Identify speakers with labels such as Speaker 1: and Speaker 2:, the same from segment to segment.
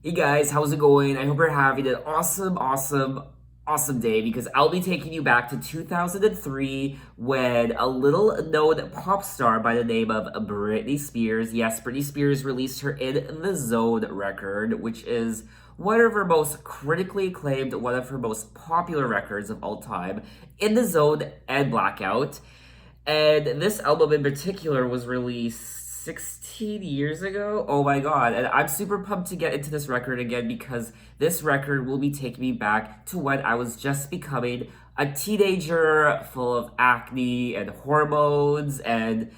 Speaker 1: Hey guys, how's it going? I hope you're having an awesome day because I'll be taking you back to 2003 when a little known pop star by the name of Britney Spears, yes, Britney Spears released her In the Zone record, which is one of her most critically acclaimed, one of her most popular records of all time, In the Zone and Blackout. And this album in particular was released 16 years ago. Oh my god. And I'm super pumped to get into this record again because this record will be taking me back to when I was just becoming a teenager full of acne and hormones and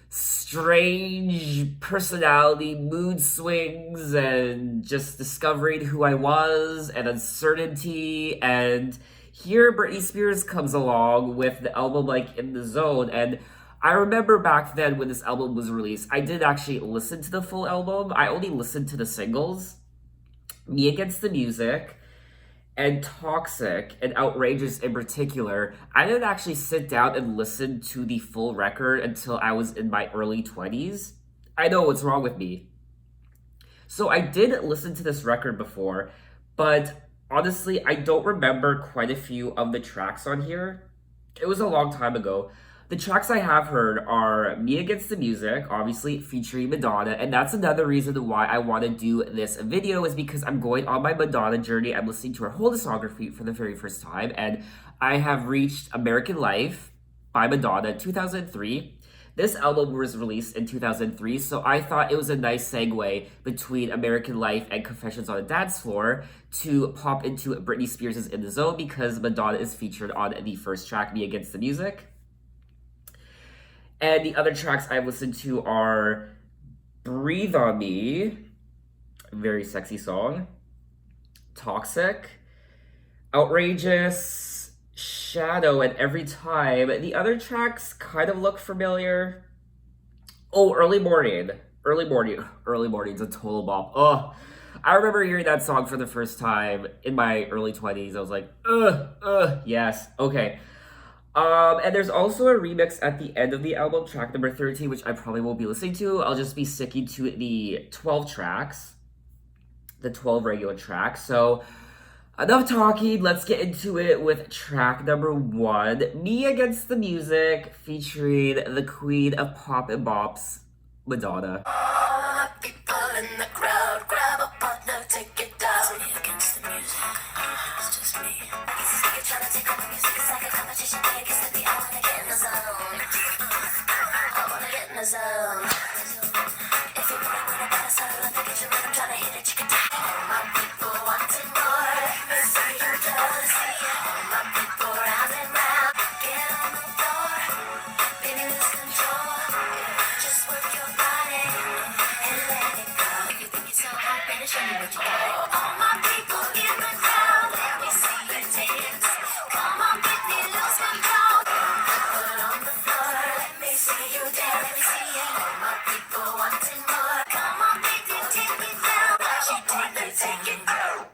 Speaker 1: strange personality mood swings and just discovering who I was and uncertainty. And here Britney Spears comes along with the album like In the Zone. And I remember back then when this album was released, I did actually listen to the full album. I only listened to the singles, Me Against the Music and Toxic and Outrageous in particular. I didn't actually sit down and listen to the full record until I was in my early 20s. I know what's wrong with me. So I did listen to this record before, but honestly, I don't remember quite a few of the tracks on here. It was a long time ago. The tracks I have heard are Me Against the Music, obviously featuring Madonna, and that's another reason why I want to do this video is because I'm going on my Madonna journey. I'm listening to her whole discography for the very first time, and I have reached American Life by Madonna 2003. This album was released in 2003, so I thought it was a nice segue between American Life and Confessions on a Dance Floor to pop into Britney Spears' In the Zone because Madonna is featured on the first track, Me Against the Music. And the other tracks I've listened to are Breathe on Me, very sexy song, Toxic, Outrageous, Shadow, and Everytime. The other tracks kind of look familiar. Oh, Early Morning. Early Morning's a total bop. Oh, I remember hearing that song for the first time in my early 20s. I was like, yes, okay. And there's also a remix at the end of the album, track number 13, which I probably won't be listening to. I'll just be sticking to the 12 tracks, the 12 regular tracks. So, enough talking, let's get into it with track number 1, Me Against the Music, featuring the queen of pop and bops, Madonna.
Speaker 2: People in the crowd, grab a partner, take it down. Me against the music, it's just me. You're trying to take over music, it's like a competition. Me against the beat, I wanna get in the zone. I wanna get in the zone. If you wanna win about a settle up, get your rhythm, trying to hit it, chicken. All my people wanting more. Let me see you dance. All my people round and round. Get on the floor, baby, lose control. Just work your body and let it go. If you think you're so hot, better show me what you got. All my people in the crowd, let me see you dance. Come on, Britney, lose control. Put on the floor, let me see you dance. Let me see you. All my people wanting more. Come on, Britney, take it down. She take it down.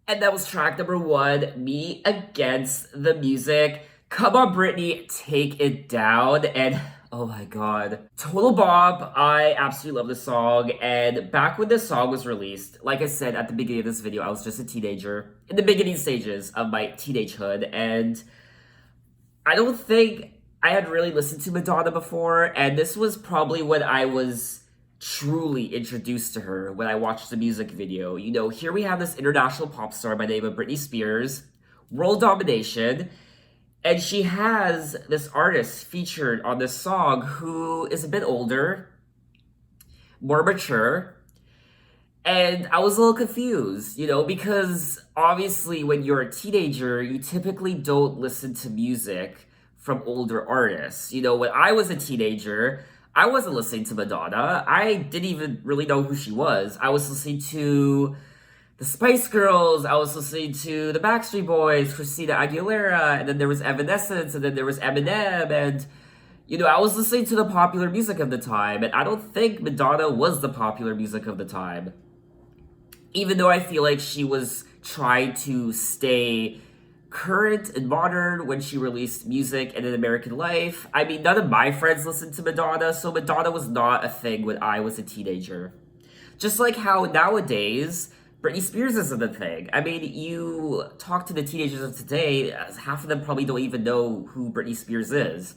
Speaker 1: And that was track number 1, Me Against the Music. Come on, Britney, take it down. And oh my god, total bop. I absolutely love this song. And back when this song was released, like I said at the beginning of this video, I was just a teenager in the beginning stages of my teenagehood. And I don't think I had really listened to Madonna before. And this was probably when I was truly introduced to her when I watched the music video. You know, here we have this international pop star by the name of Britney Spears, world domination, and she has this artist featured on this song who is a bit older, more mature, and I was a little confused, you know, because obviously when you're a teenager, you typically don't listen to music from older artists. You know, when I was a teenager, I wasn't listening to Madonna. I didn't even really know who she was. I was listening to the Spice Girls. I was listening to the Backstreet Boys, Christina Aguilera, and then there was Evanescence, and then there was Eminem, and you know, I was listening to the popular music of the time, and I don't think Madonna was the popular music of the time. Even though I feel like she was trying to stay current and modern when she released music and An American Life. I mean, none of my friends listened to Madonna, so Madonna was not a thing when I was a teenager. Just like how nowadays, Britney Spears isn't a thing. I mean, you talk to the teenagers of today, half of them probably don't even know who Britney Spears is.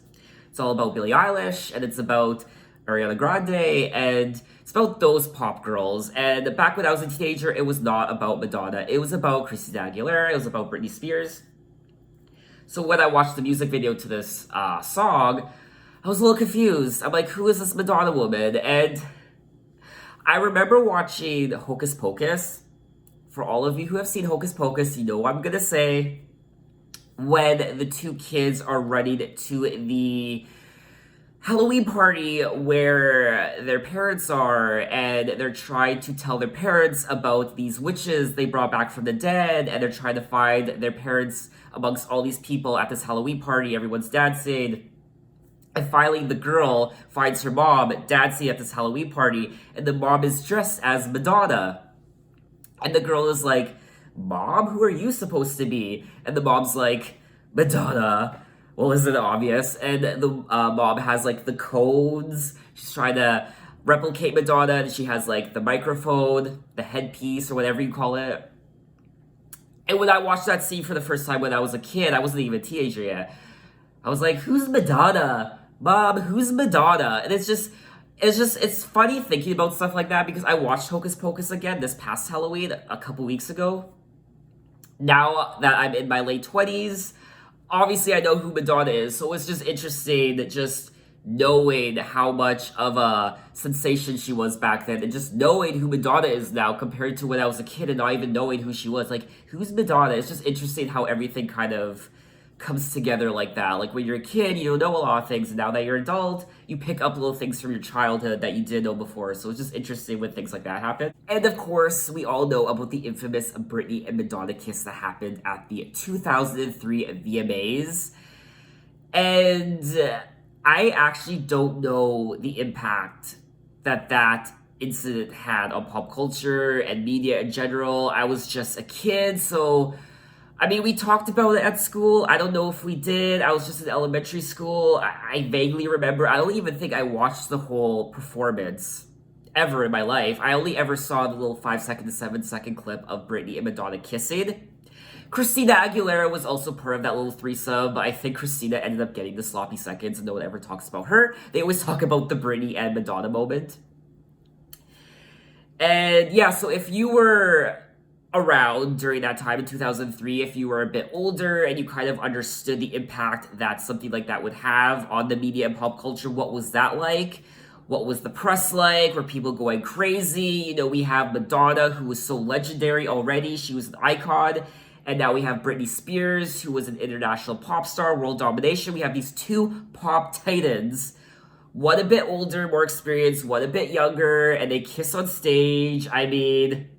Speaker 1: It's all about Billie Eilish, and it's about Ariana Grande, and it's about those pop girls. And back when I was a teenager, it was not about Madonna. It was about Christina Aguilera, it was about Britney Spears. So when I watched the music video to this song, I was a little confused. I'm like, who is this Madonna woman? And I remember watching Hocus Pocus. For all of you who have seen Hocus Pocus, you know what I'm gonna say. When the two kids are running to the Halloween party where their parents are, and they're trying to tell their parents about these witches they brought back from the dead, and they're trying to find their parents amongst all these people at this Halloween party. Everyone's dancing. And finally, the girl finds her mom dancing at this Halloween party, and the mom is dressed as Madonna. And the girl is like, Mom, who are you supposed to be? And the mom's like, Madonna. Well, isn't it obvious? And the mom has like the codes. She's trying to replicate Madonna, and she has like the microphone, the headpiece, or whatever you call it. And when I watched that scene for the first time when I was a kid, I wasn't even a teenager yet. I was like, who's Madonna? Mom, who's Madonna? And it's funny thinking about stuff like that because I watched Hocus Pocus again this past Halloween a couple weeks ago. Now that I'm in my late 20s, obviously I know who Madonna is, so it's just interesting just knowing how much of a sensation she was back then and just knowing who Madonna is now compared to when I was a kid and not even knowing who she was. Like, who's Madonna? It's just interesting how everything kind of comes together like that. Like when you're a kid, you don't know a lot of things, and now that you're an adult, you pick up little things from your childhood that you didn't know before. So it's just interesting when things like that happen. And of course, we all know about the infamous Britney and Madonna kiss that happened at the 2003 VMAs. And I actually don't know the impact that incident had on pop culture and media in general. I was just a kid, so I mean, we talked about it at school. I don't know if we did. I was just in elementary school. I vaguely remember. I don't even think I watched the whole performance ever in my life. I only ever saw the little 5-second to 7-second clip of Britney and Madonna kissing. Christina Aguilera was also part of that little threesome, but I think Christina ended up getting the sloppy seconds and no one ever talks about her. They always talk about the Britney and Madonna moment. And yeah, so if you were around during that time in 2003, if you were a bit older and you kind of understood the impact that something like that would have on the media and pop culture, what was that like? What was the press like? Were people going crazy? You know, we have Madonna, who was so legendary already. She was an icon. And now we have Britney Spears, who was an international pop star, world domination. We have these two pop titans, one a bit older, more experienced, one a bit younger, and they kiss on stage. I mean,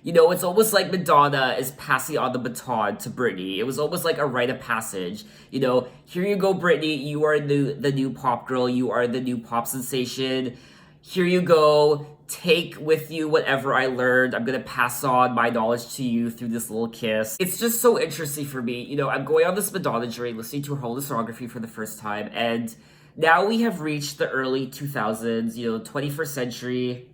Speaker 1: you know, it's almost like Madonna is passing on the baton to Britney. It was almost like a rite of passage. You know, here you go, Britney. You are the new pop girl. You are the new pop sensation. Here you go. Take with you whatever I learned. I'm gonna pass on my knowledge to you through this little kiss. It's just so interesting for me. You know, I'm going on this Madonna journey, listening to her whole discography for the first time, and now we have reached the early 2000s, you know, 21st century.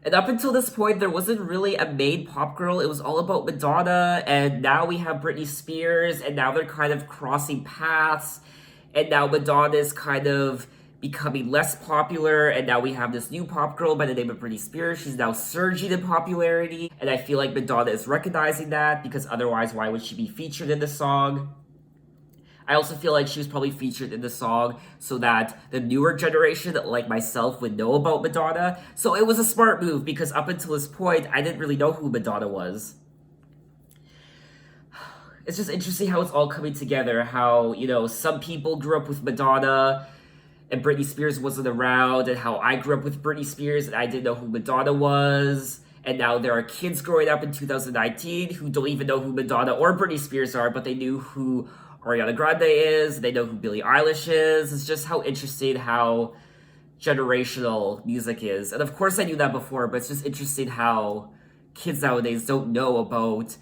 Speaker 1: And up until this point, there wasn't really a main pop girl. It was all about Madonna, and now we have Britney Spears, and now they're kind of crossing paths, and now Madonna is kind of becoming less popular, and now we have this new pop girl by the name of Britney Spears. She's now surging in popularity, and I feel like Madonna is recognizing that, because otherwise, why would she be featured in the song? I also feel like she was probably featured in the song so that the newer generation, like myself, would know about Madonna. So it was a smart move because up until this point, I didn't really know who Madonna was. It's just interesting how it's all coming together. How, you know, some people grew up with Madonna and Britney Spears wasn't around, and how I grew up with Britney Spears and I didn't know who Madonna was. And now there are kids growing up in 2019 who don't even know who Madonna or Britney Spears are, but they knew who Ariana Grande is, they know who Billie Eilish is. It's just how interesting how generational music is. And of course I knew that before, but it's just interesting how kids nowadays don't know about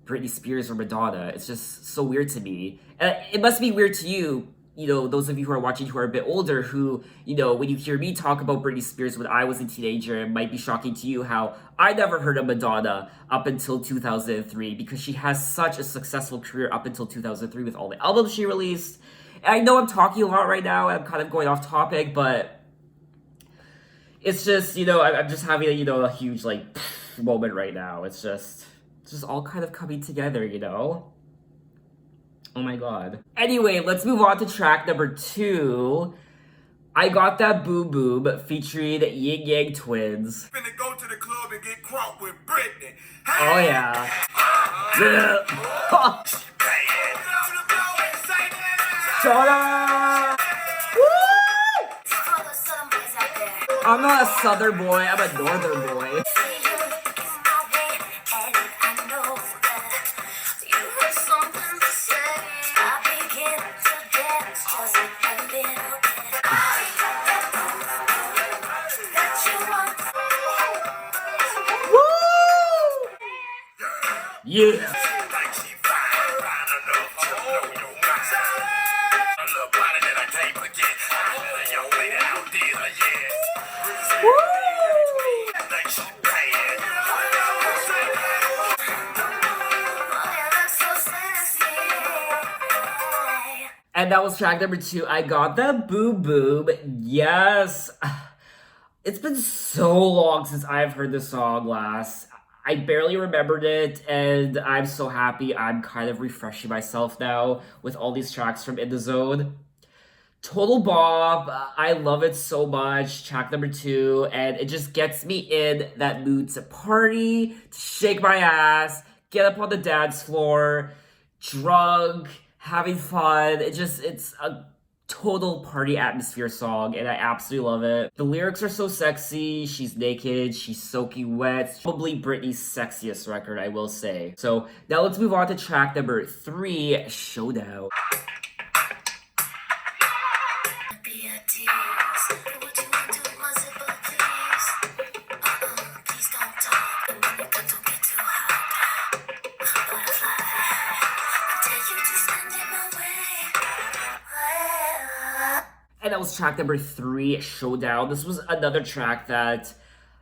Speaker 1: Britney Spears or Madonna. It's just so weird to me. And it must be weird to you those of you who are watching who are a bit older, who, when you hear me talk about Britney Spears when I was a teenager, it might be shocking to you how I never heard of Madonna up until 2003, because she has such a successful career up until 2003 with all the albums she released. And I know I'm talking a lot right now, I'm kind of going off topic, but it's just, I'm just having a huge, like, moment right now. It's just all kind of coming together. Oh my god. Anyway, let's move on to track number 2. I Got That Boom Boom featuring Yin Yang Twins.
Speaker 2: Finna go to the club and get crunk with Britney.
Speaker 1: Oh yeah. Showdown! Woo! I'm not a southern boy, I'm a northern boy. Yeah. And that was track number 2. I Got That Boom Boom. Yes. It's been so long since I've heard this song last. I barely remembered it, and I'm so happy I'm kind of refreshing myself now with all these tracks from In The Zone. Total Bob, I love it so much, track number 2, and it just gets me in that mood to party, to shake my ass, get up on the dance floor, drunk, having fun. It's a total party atmosphere song, and I absolutely love it. The lyrics are so sexy. She's naked, she's soaking wet. Probably Britney's sexiest record, I will say. So now let's move on to track number 3, Showdown. And that was track number 3, Showdown. This was another track that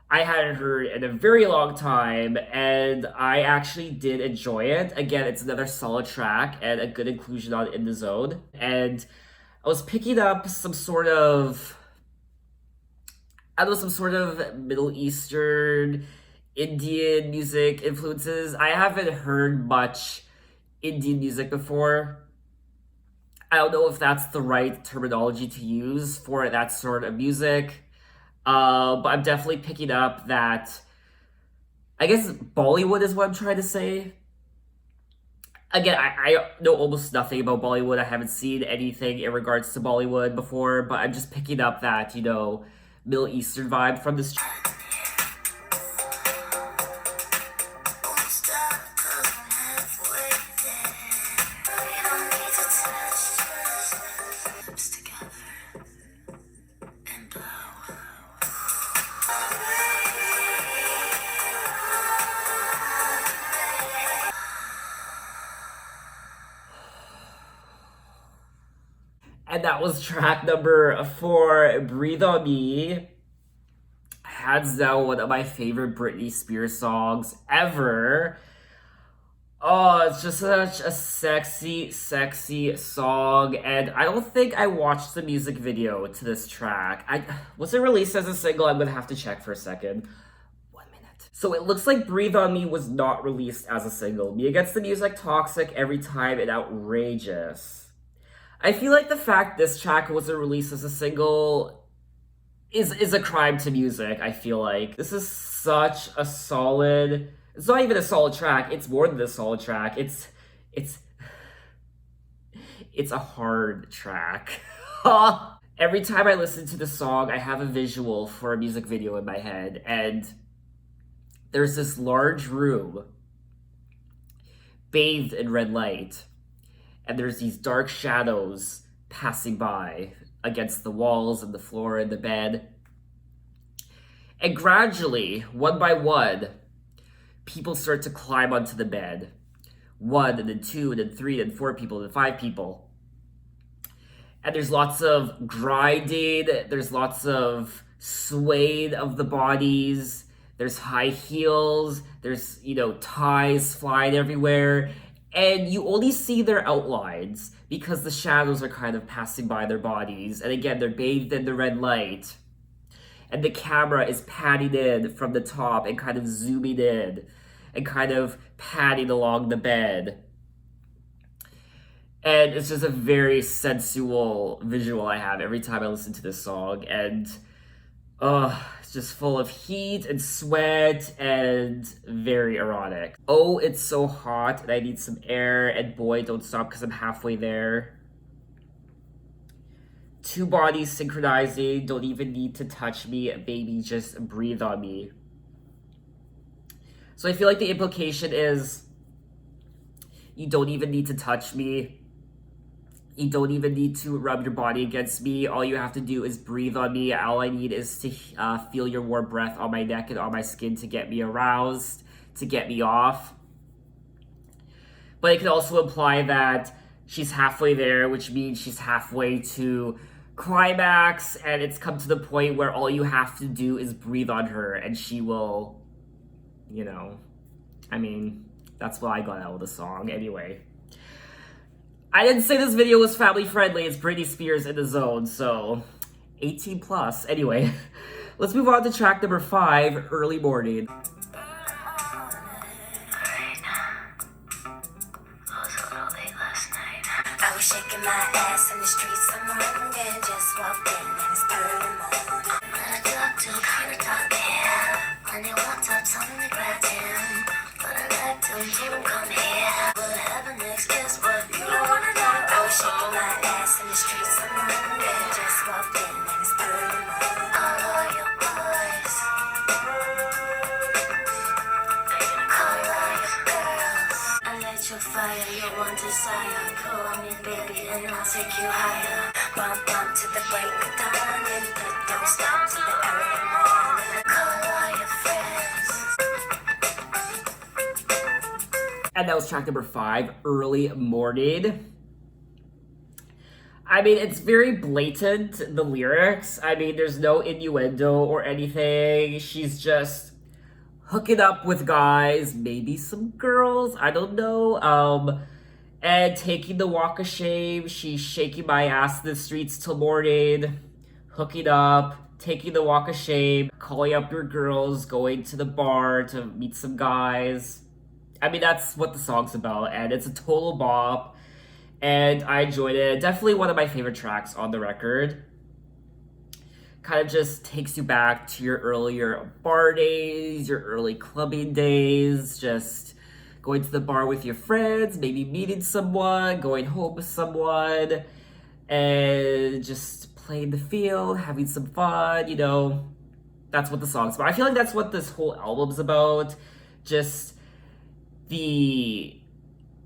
Speaker 1: I hadn't heard in a very long time, and I actually did enjoy it. Again, it's another solid track and a good inclusion on In The Zone. And I was picking up some sort of Middle Eastern, Indian music influences. I haven't heard much Indian music before. I don't know if that's the right terminology to use for that sort of music, but I'm definitely picking up that, I guess Bollywood is what I'm trying to say. Again, I know almost nothing about Bollywood. I haven't seen anything in regards to Bollywood before, but I'm just picking up that, Middle Eastern vibe from this track. And that was track number 4, Breathe On Me. Hands down, one of my favorite Britney Spears songs ever. Oh, it's just such a sexy, sexy song. And I don't think I watched the music video to this track. Was it released as a single? I'm gonna have to check for a second. 1 minute. So it looks like Breathe On Me was not released as a single. Mia Gets the Music, Toxic, Everytime, and Outrageous. I feel like the fact this track wasn't released as a single is a crime to music, I feel like. This is such a solid... It's not even a solid track, it's more than a solid track. It's a hard track. Every time I listen to the song, I have a visual for a music video in my head, and there's this large room bathed in red light, and there's these dark shadows passing by against the walls and the floor and the bed. And gradually, one by one, people start to climb onto the bed. 1, and then 2, and then 3, and 4 people, and then 5 people. And there's lots of grinding, there's lots of swaying of the bodies, there's high heels, there's, ties flying everywhere, and you only see their outlines because the shadows are kind of passing by their bodies, and again, they're bathed in the red light. And the camera is panning in from the top and kind of zooming in and kind of panning along the bed. And it's just a very sensual visual I have every time I listen to this song. And it's just full of heat and sweat and very erotic. Oh, it's so hot and I need some air. And boy, don't stop because I'm halfway there. Two bodies synchronizing, don't even need to touch me, baby, just breathe on me. So I feel like the implication is you don't even need to touch me. You don't even need to rub your body against me. All you have to do is breathe on me. All I need is to feel your warm breath on my neck and on my skin to get me aroused, to get me off. But it can also imply that she's halfway there, which means she's halfway to climax, and it's come to the point where all you have to do is breathe on her and she will, that's what I got out of the song anyway. I didn't say this video was family friendly. It's Britney Spears in the zone, so 18 plus. Anyway, let's move on to track number 5, Early Morning.
Speaker 2: Shaking my ass in the streets of Mornin, just walked in and it's early morning. When I talk to kinda talk, yeah. When they walked up, told me to grab him, but I left him, told him come here. What happened next? Guess what? You don't wanna know. I was shaking my ass in the streets of Mornin, just walked in and it's early morning. Call all your boys, call all your girls. I light your fire, your one desire. Pull on me, baby, and I'll take you higher. Bump, bump to the break of dawn, and don't stop to the early morning. Call all your friends.
Speaker 1: And that was track number 5, Early Morning. I mean, it's very blatant, the lyrics. I mean, there's no innuendo or anything. She's just hooking up with guys, maybe some girls, I don't know. And taking the walk of shame. She's shaking my ass in the streets till morning, hooking up, taking the walk of shame, calling up your girls, going to the bar to meet some guys. I mean, that's what the song's about, and it's a total bop, and I enjoyed it. Definitely one of my favorite tracks on the record. Kind of just takes you back to your earlier bar days, your early clubbing days, just going to the bar with your friends, maybe meeting someone, going home with someone, and just playing the field, having some fun, That's what the song's about. I feel like that's what this whole album's about. Just the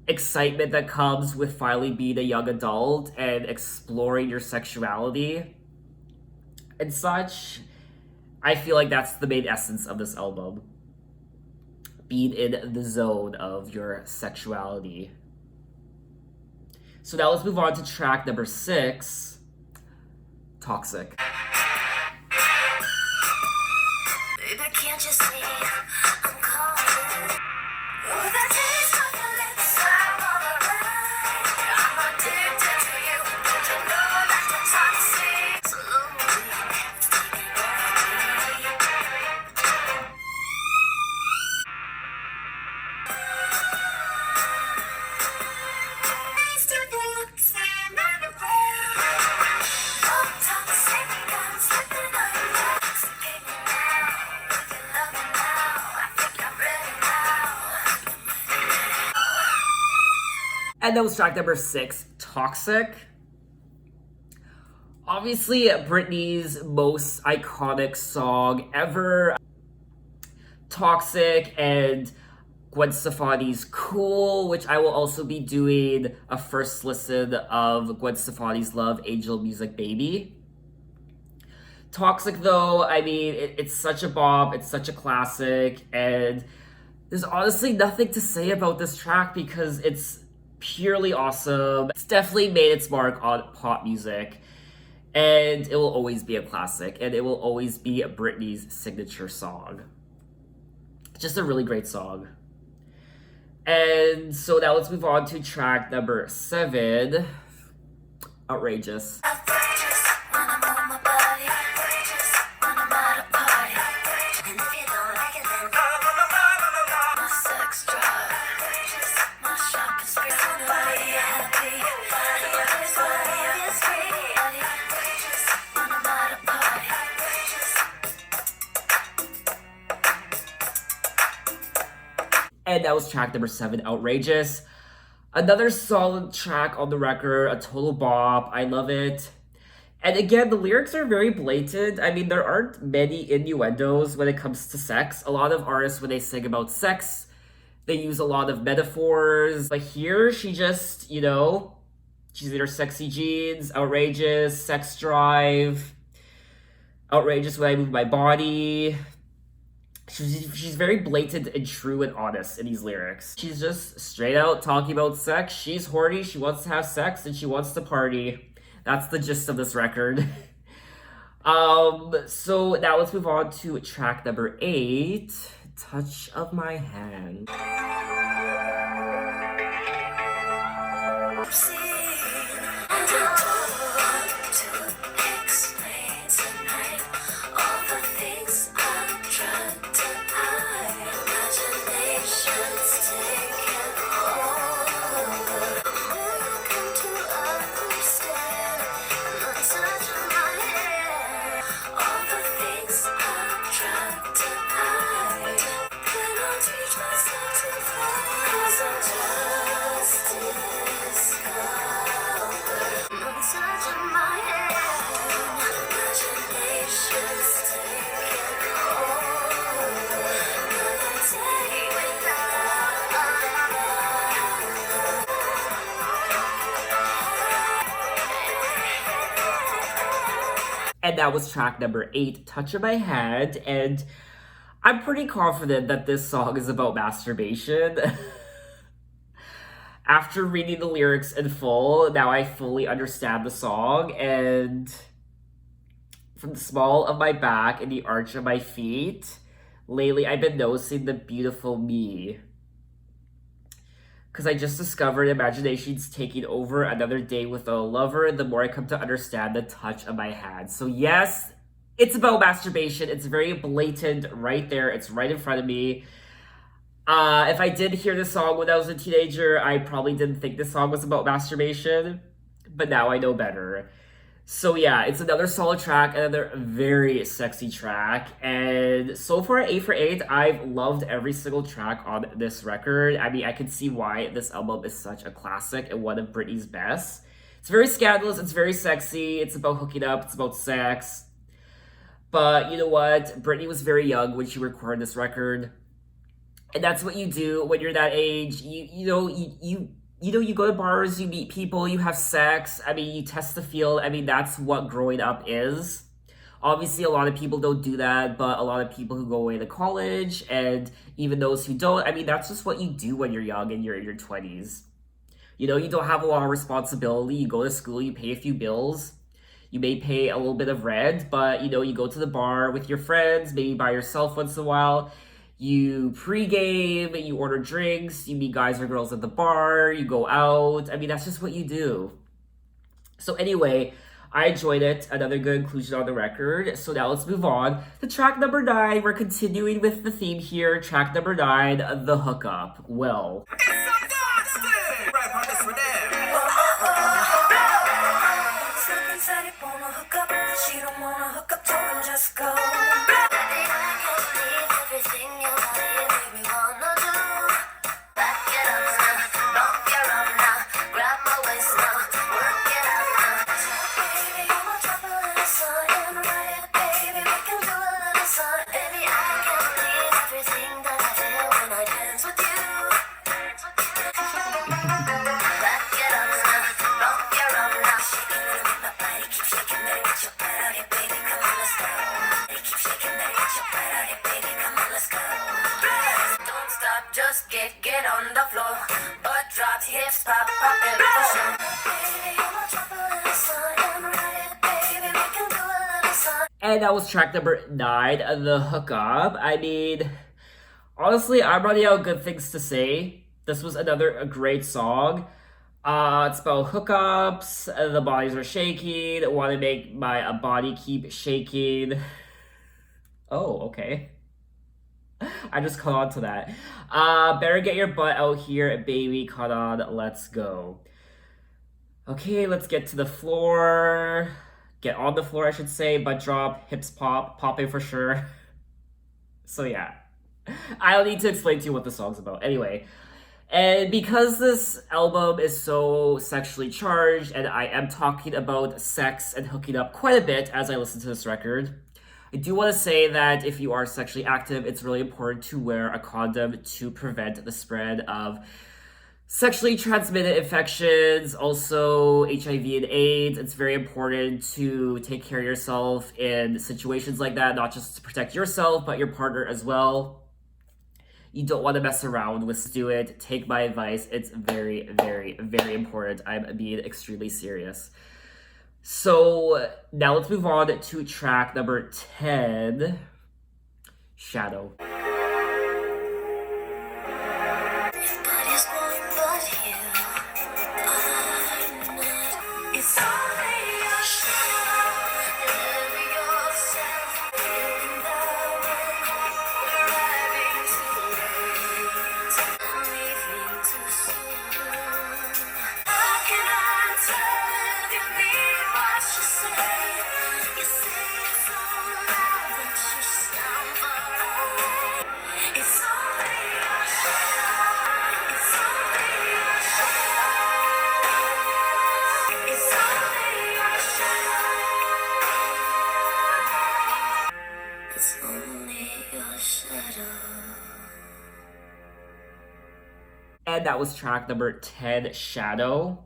Speaker 1: excitement that comes with finally being a young adult and exploring your sexuality and such. I feel like that's the main essence of this album. Being in the zone of your sexuality. So now let's move on to track number 6, Toxic.
Speaker 2: Baby, can't you see I'm calling? With a taste of your lips, I'm all around. I'm addicted to you. Don't you know that you're toxic? Slowly, it's taking over me.
Speaker 1: And that was track number 6, Toxic. Obviously, Britney's most iconic song ever. Toxic and Gwen Stefani's Cool, which I will also be doing a first listen of Gwen Stefani's Love, Angel Music Baby. Toxic, though, I mean, it's such a bop, it's such a classic, and there's honestly nothing to say about this track because it's Purely awesome. It's definitely made its mark on pop music. And it will always be a classic. And it will always be Britney's signature song. Just a really great song. And so now let's move on to track number 7. Outrageous.
Speaker 2: Outrageous when I move my body. Outrageous when I'm at a party. And if you don't like it, then my sex drive. Outrageous, my shopping spree. Body happy, body is free. Outrageous when I'm at a party.
Speaker 1: And that was track number 7, Outrageous. Another solid track on the record, a total bop. I love it. And again, the lyrics are very blatant. I mean, there aren't many innuendos when it comes to sex. A lot of artists, when they sing about sex, they use a lot of metaphors. But here, she just, she's in her sexy jeans, outrageous, sex drive, outrageous when I move my body. She's very blatant and true and honest in these lyrics. She's just straight out talking about sex. She's horny, she wants to have sex, and she wants to party. That's the gist of this record. So now let's move on to track number 8, Touch of My Hand. And that was track number 8, Touch of My Hand. And I'm pretty confident that this song is about masturbation. After reading the lyrics in full, now I fully understand the song. And from the small of my back and the arch of my feet, lately I've been noticing the beautiful me. Because I just discovered imagination's taking over another day with a lover, the more I come to understand the touch of my hand. So yes, it's about masturbation. It's very blatant right there. It's right in front of me. If I did hear this song when I was a teenager, I probably didn't think this song was about masturbation. But now I know better. So yeah, it's another solid track, another very sexy track. And so far, 8 for 8, I've loved every single track on this record. I mean, I can see why this album is such a classic and one of Britney's best. It's very scandalous, it's very sexy, it's about hooking up, it's about sex. But you know what? Britney was very young when she recorded this record. And that's what you do when you're that age. You go to bars, you meet people, you have sex. I mean, you test the field. I mean, that's what growing up is. Obviously, a lot of people don't do that, but a lot of people who go away to college, and even those who don't, I mean, that's just what you do when you're young and you're in your 20s. You don't have a lot of responsibility. You go to school, you pay a few bills. You may pay a little bit of rent, but, you go to the bar with your friends, maybe by yourself once in a while. You pregame, you order drinks, you meet guys or girls at the bar, you go out. I mean, that's just what you do. So anyway, I enjoyed it. Another good inclusion on the record. So now let's move on to track number 9. We're continuing with the theme here. Track number 9, The Hookup. Well.
Speaker 2: It's fantastic! Right, partners for them. Something said he wanna hook up, but she don't wanna hook up, told him just go. Baby, I can't believe everything you make me wanna do. Back it up now, rock your arm now, grab my waist now, work it out now. Baby, you want to drop a little something, right? Baby, we can do a little something. Baby, I can't believe everything that I feel when I dance with you.
Speaker 1: And that was track number 9, The Hookup. I mean, honestly, I'm running out of good things to say. This was a great song. It's about hookups. The bodies are shaking. Want to make my body keep shaking. Oh, okay. I just caught on to that. Better get your butt out here, baby. Caught on. Let's go. Okay, let's get to the floor. Get on the floor, I should say. Butt drop, hips pop, popping for sure. So yeah, I don't need to explain to you what the song's about. Anyway, and because this album is so sexually charged, and I am talking about sex and hooking up quite a bit as I listen to this record, I do want to say that if you are sexually active, it's really important to wear a condom to prevent the spread of sexually transmitted infections, also HIV and AIDS. It's very important to take care of yourself in situations like that, not just to protect yourself, but your partner as well. You don't want to mess around with do it. Take my advice. It's very, very, very important. I'm being extremely serious. So now let's move on to track number 10, Shadow. And that was track number 10, Shadow,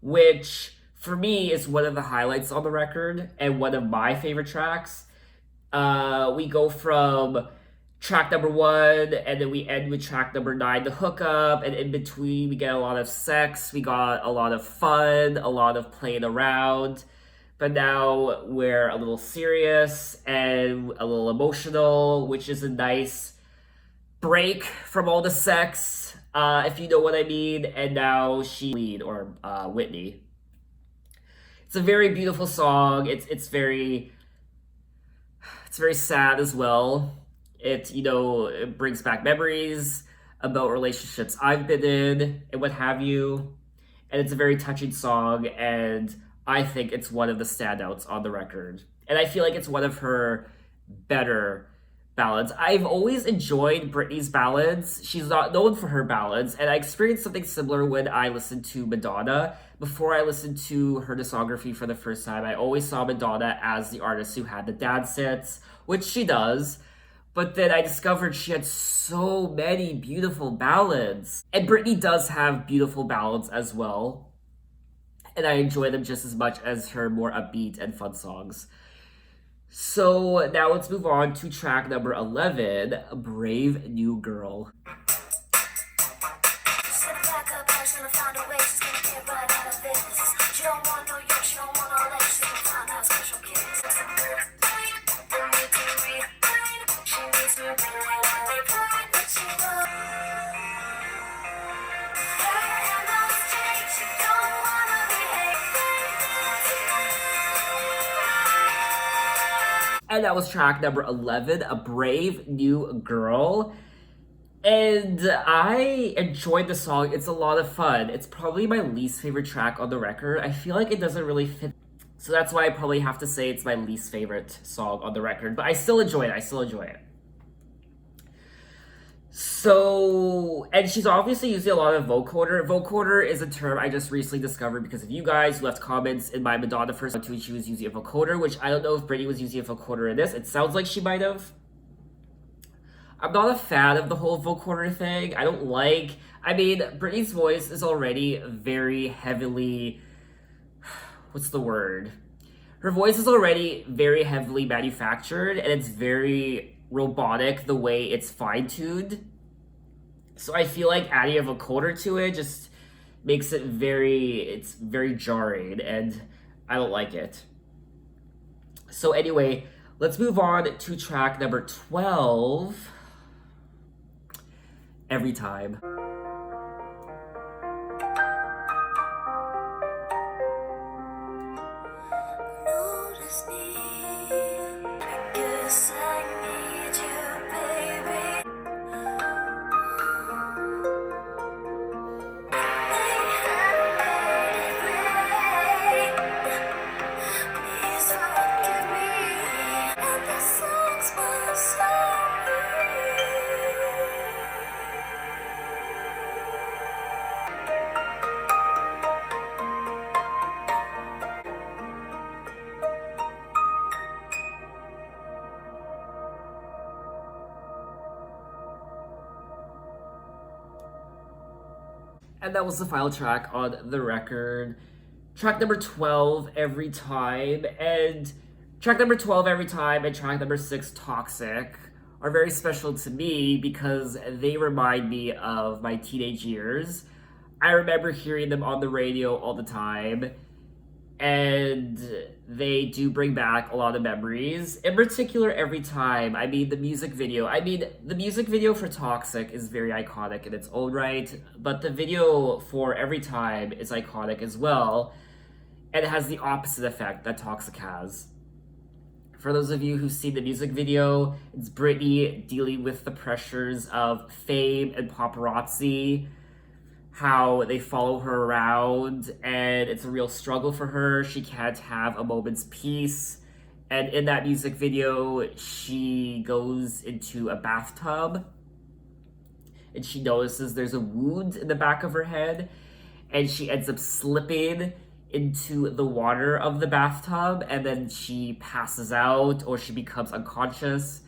Speaker 1: which for me is one of the highlights on the record and one of my favorite tracks. We go from track number 1, and then we end with track number 9, The Hookup, and in between we get a lot of sex, we got a lot of fun, a lot of playing around, but now we're a little serious and a little emotional, which is a nice break from all the sex, if you know what I mean. And now she lead, or Whitney. It's a very beautiful song. It's very sad as well. It brings back memories about relationships I've been in and what have you. And it's a very touching song, and I think it's one of the standouts on the record. And I feel like it's one of her better ballads. I've always enjoyed Britney's ballads. She's not known for her ballads, and I experienced something similar when I listened to Madonna. Before I listened to her discography for the first time, I always saw Madonna as the artist who had the dance hits, which she does. But then I discovered she had so many beautiful ballads. And Britney does have beautiful ballads as well. And I enjoy them just as much as her more upbeat and fun songs. So now let's move on to track number 11, Brave New Girl. And that was track number 11, A Brave New Girl. And I enjoyed the song. It's a lot of fun. It's probably my least favorite track on the record. I feel like it doesn't really fit. So that's why I probably have to say it's my least favorite song on the record. But I still enjoy it. So, and she's obviously using a lot of vocoder. Vocoder is a term I just recently discovered because of you guys who left comments in my Madonna first tweet. She was using a vocoder, which I don't know if Britney was using a vocoder in this. It sounds like she might have. I'm not a fan of the whole vocoder thing. I mean, Britney's voice is already very heavily, what's the word? Her voice is already very heavily manufactured, and it's very robotic the way it's fine-tuned. So I feel like adding a vocoder to it just makes it very jarring, and I don't like it. So anyway, let's move on to track number 12, Every Time.
Speaker 2: Notice me. I guess I need you, baby. They have got it great. Please forgive me. And the songs were sorry.
Speaker 1: And that was the final track on the record. Track number 12, Every Time. And track number 12, Every Time, and track number 6, Toxic, are very special to me because they remind me of my teenage years. I remember hearing them on the radio all the time, and they do bring back a lot of memories. In particular, Every Time. The music video. The music video for Toxic is very iconic in its own right, but the video for Every Time is iconic as well, and it has the opposite effect that Toxic has. For those of you who've seen the music video, it's Britney dealing with the pressures of fame and paparazzi, how they follow her around, and it's a real struggle for her. She can't have a moment's peace. And in that music video, she goes into a bathtub and she notices there's a wound in the back of her head, and she ends up slipping into the water of the bathtub, and then she passes out or she becomes unconscious,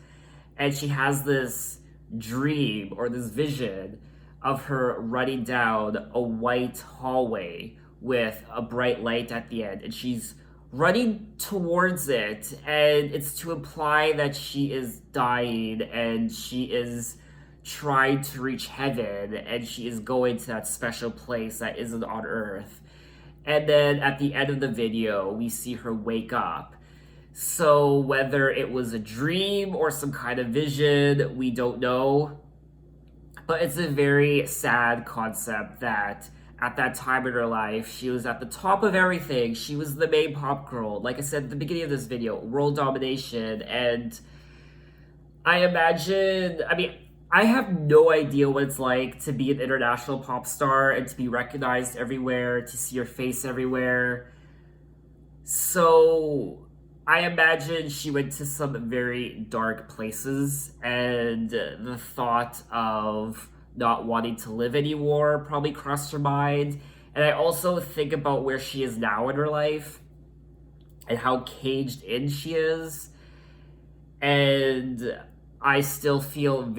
Speaker 1: and she has this dream or this vision of her running down a white hallway with a bright light at the end, and she's running towards it, and it's to imply that she is dying and she is trying to reach heaven, and she is going to that special place that isn't on earth. And then at the end of the video, we see her wake up. So whether it was a dream or some kind of vision, we don't know. But it's a very sad concept that at that time in her life, she was at the top of everything. She was the main pop girl. Like I said at the beginning of this video, world domination. And I imagine, I have no idea what it's like to be an international pop star and to be recognized everywhere, to see your face everywhere. So I imagine she went to some very dark places, and the thought of not wanting to live anymore probably crossed her mind. And I also think about where she is now in her life and how caged in she is. And I still feel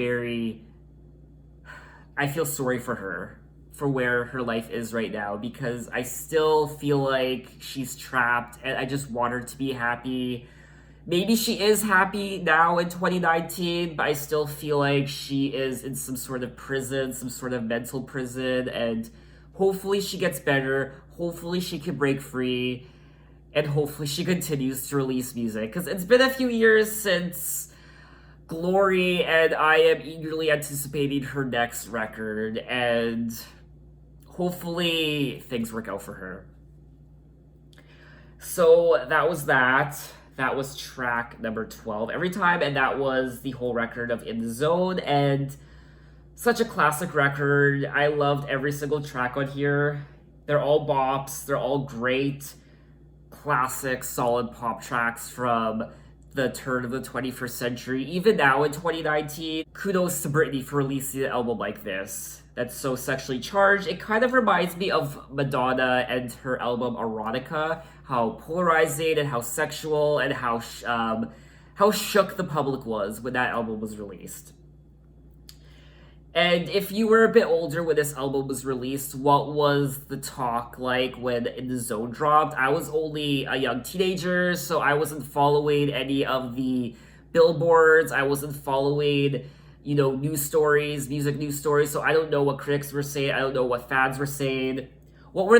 Speaker 1: I feel sorry for her for where her life is right now, because I still feel like she's trapped and I just want her to be happy. Maybe she is happy now in 2019, but I still feel like she is in some sort of prison, some sort of mental prison, and hopefully she gets better. Hopefully she can break free, and hopefully she continues to release music, because it's been a few years since Glory, and I am eagerly anticipating her next record, and hopefully things work out for her. So that was that. That was track number 12, Every Time, and that was the whole record of In the Zone, and such a classic record. I loved every single track on here. They're all bops, they're all great, classic, solid pop tracks from the turn of the 21st century. Even now in 2019, kudos to Britney for releasing an album like this that's so sexually charged. It kind of reminds me of Madonna and her album Erotica, how polarizing and how sexual and how shook the public was when that album was released. And if you were a bit older when this album was released, what was the talk like when In the Zone dropped? I was only a young teenager, so I wasn't following any of the billboards. I wasn't following, news stories, music news stories. So I don't know what critics were saying. I don't know what fans were saying. What were